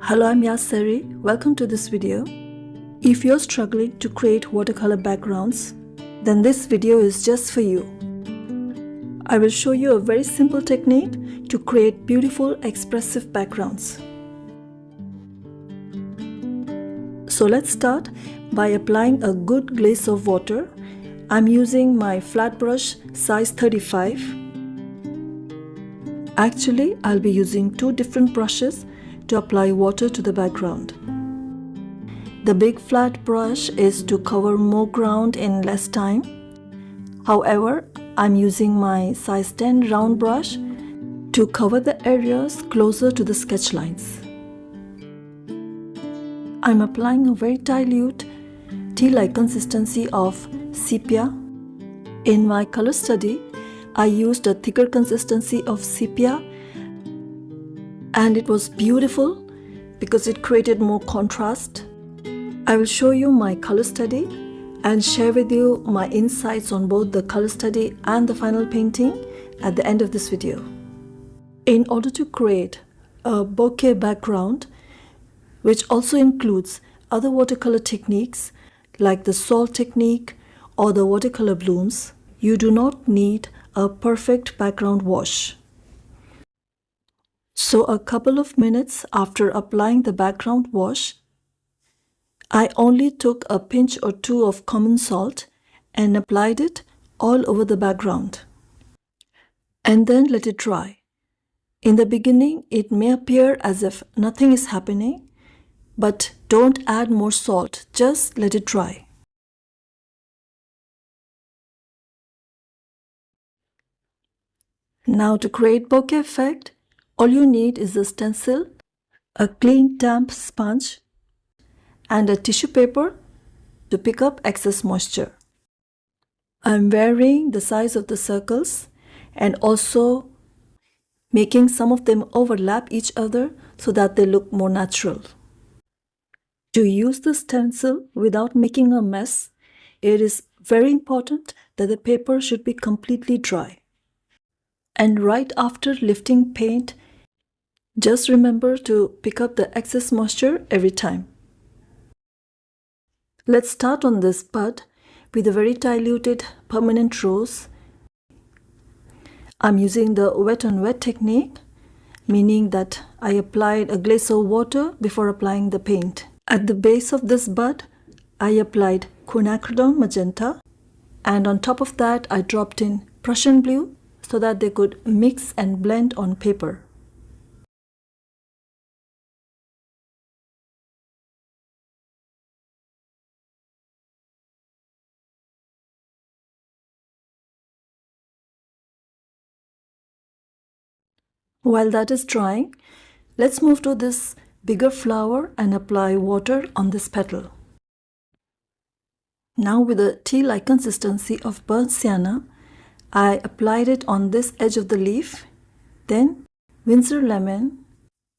Hello, I'm Yasari. Welcome to this video. If you're struggling to create watercolor backgrounds, then this video is just for you. I will show you a very simple technique to create beautiful, expressive backgrounds. So let's start by applying a good glaze of water. I'm using my flat brush size 35. Actually, I'll be using two different brushes to apply water to the background. The big flat brush is to cover more ground in less time. However, I'm using my size 10 round brush to cover the areas closer to the sketch lines. I'm applying a very dilute tea-like consistency of sepia. In my color study, I used a thicker consistency of sepia, and it was beautiful because it created more contrast. I will show you my color study and share with you my insights on both the color study and the final painting at the end of this video. In order to create a bokeh background, which also includes other watercolor techniques like the salt technique or the watercolor blooms, you do not need a perfect background wash. So a couple of minutes after applying the background wash, I only took a pinch or two of common salt and applied it all over the background. And then let it dry. In the beginning, it may appear as if nothing is happening, but don't add more salt, just let it dry. Now to create bokeh effect, all you need is a stencil, a clean damp sponge, and a tissue paper to pick up excess moisture. I'm varying the size of the circles and also making some of them overlap each other so that they look more natural. To use the stencil without making a mess, it is very important that the paper should be completely dry. And right after lifting paint, just remember to pick up the excess moisture every time. Let's start on this bud with a very diluted permanent rose. I'm using the wet on wet technique, meaning that I applied a glaze of water before applying the paint. At the base of this bud, I applied Quinacridone magenta, and on top of that I dropped in Prussian blue so that they could mix and blend on paper. While that is drying, let's move to this bigger flower and apply water on this petal. Now with a tea-like consistency of burnt sienna, I applied it on this edge of the leaf, then Winsor lemon,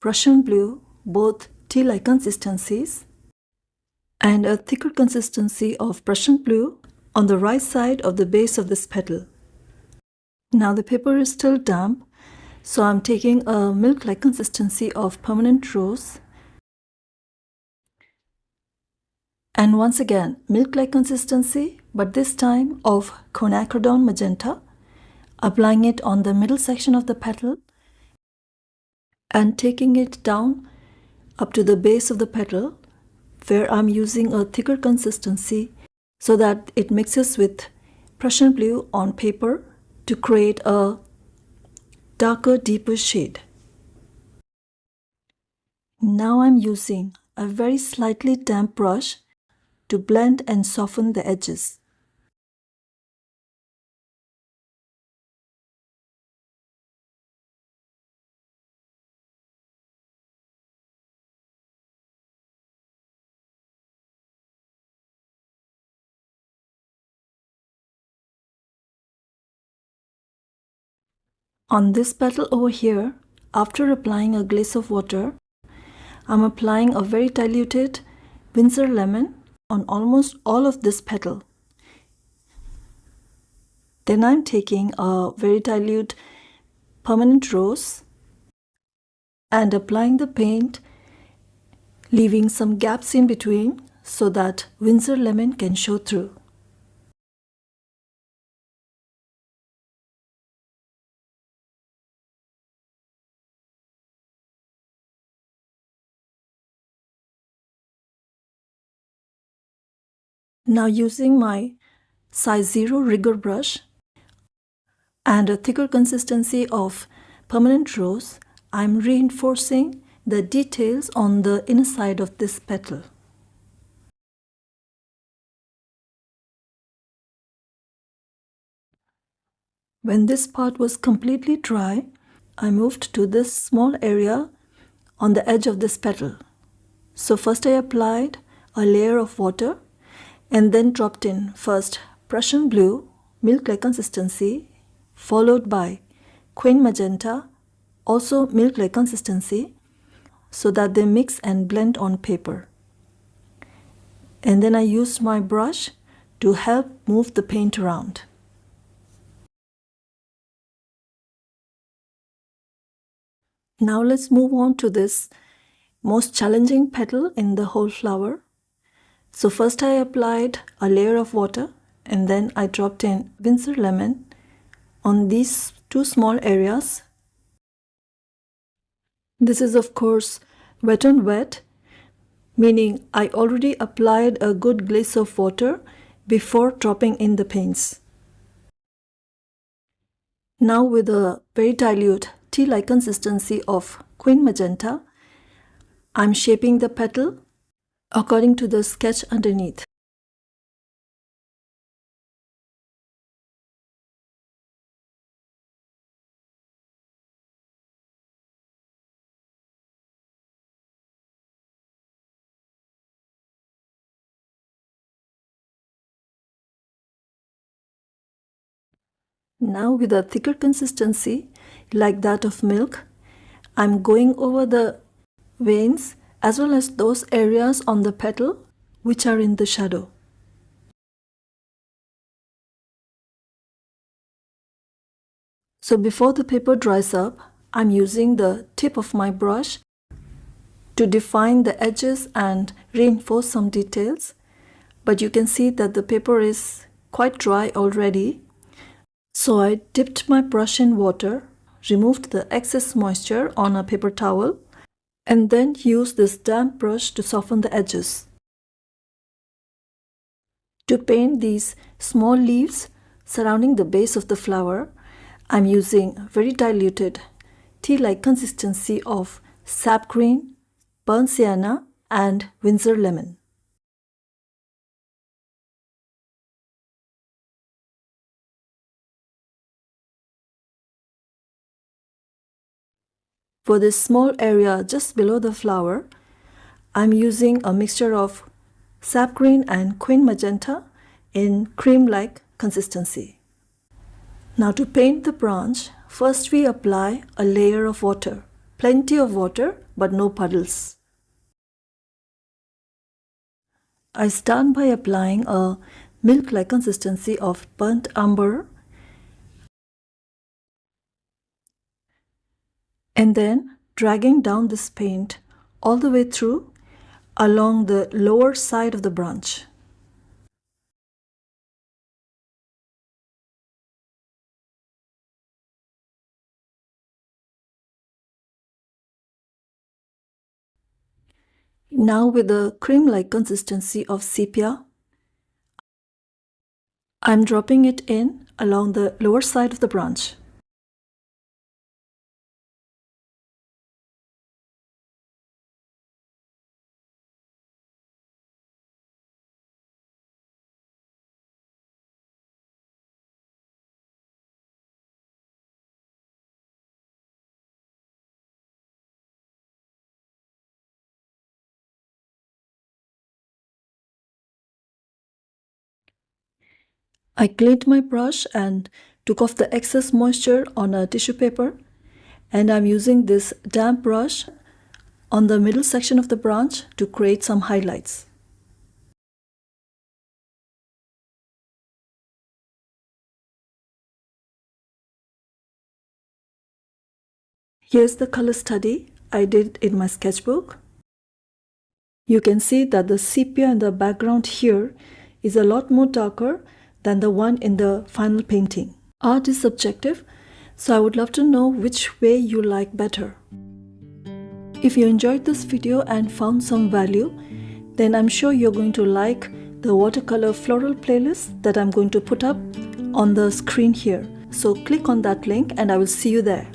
Prussian blue, both tea-like consistencies, and a thicker consistency of Prussian blue on the right side of the base of this petal. Now the paper is still damp, so I'm taking a milk-like consistency of permanent rose, and once again milk-like consistency, but this time of Quinacridone magenta, applying it on the middle section of the petal and taking it down up to the base of the petal where I'm using a thicker consistency so that it mixes with Prussian blue on paper to create a darker, deeper shade. Now I'm using a very slightly damp brush to blend and soften the edges. On this petal over here, after applying a glaze of water, I'm applying a very diluted Winsor lemon on almost all of this petal. Then I'm taking a very dilute permanent rose and applying the paint leaving some gaps in between so that Winsor lemon can show through. Now using my size 0 rigger brush and a thicker consistency of permanent rose, I'm reinforcing the details on the inner side of this petal. When this part was completely dry, I moved to this small area on the edge of this petal. So first I applied a layer of water and then dropped in first Prussian blue, milk-like consistency, followed by quin magenta, also milk-like consistency, so that they mix and blend on paper. And then I used my brush to help move the paint around. Now let's move on to this most challenging petal in the whole flower. So first I applied a layer of water and then I dropped in Winsor lemon on these two small areas. This is of course wet on wet, meaning I already applied a good glaze of water before dropping in the paints. Now with a very dilute tea-like consistency of quin magenta, I'm shaping the petal according to the sketch underneath. Now with a thicker consistency like that of milk, I'm going over the veins as well as those areas on the petal which are in the shadow. So before the paper dries up, I'm using the tip of my brush to define the edges and reinforce some details, but you can see that the paper is quite dry already. So I dipped my brush in water, removed the excess moisture on a paper towel, and then used this damp brush to soften the edges. To paint these small leaves surrounding the base of the flower, I'm using very diluted tea-like consistency of sap green, burnt sienna, and Winsor lemon. For this small area just below the flower, I'm using a mixture of sap green and quin magenta in cream-like consistency. Now to paint the branch, first we apply a layer of water. Plenty of water, but no puddles. I start by applying a milk-like consistency of burnt umber and then dragging down this paint all the way through along the lower side of the branch. Now with the cream-like consistency of sepia, I'm dropping it in along the lower side of the branch. I cleaned my brush and took off the excess moisture on a tissue paper, and I'm using this damp brush on the middle section of the branch to create some highlights. Here's the color study I did in my sketchbook. You can see that the sepia in the background here is a lot more darker than the one in the final painting. Art is subjective, so I would love to know which way you like better. If you enjoyed this video and found some value, then I'm sure you're going to like the watercolor floral playlist that I'm going to put up on the screen here. So click on that link and I will see you there.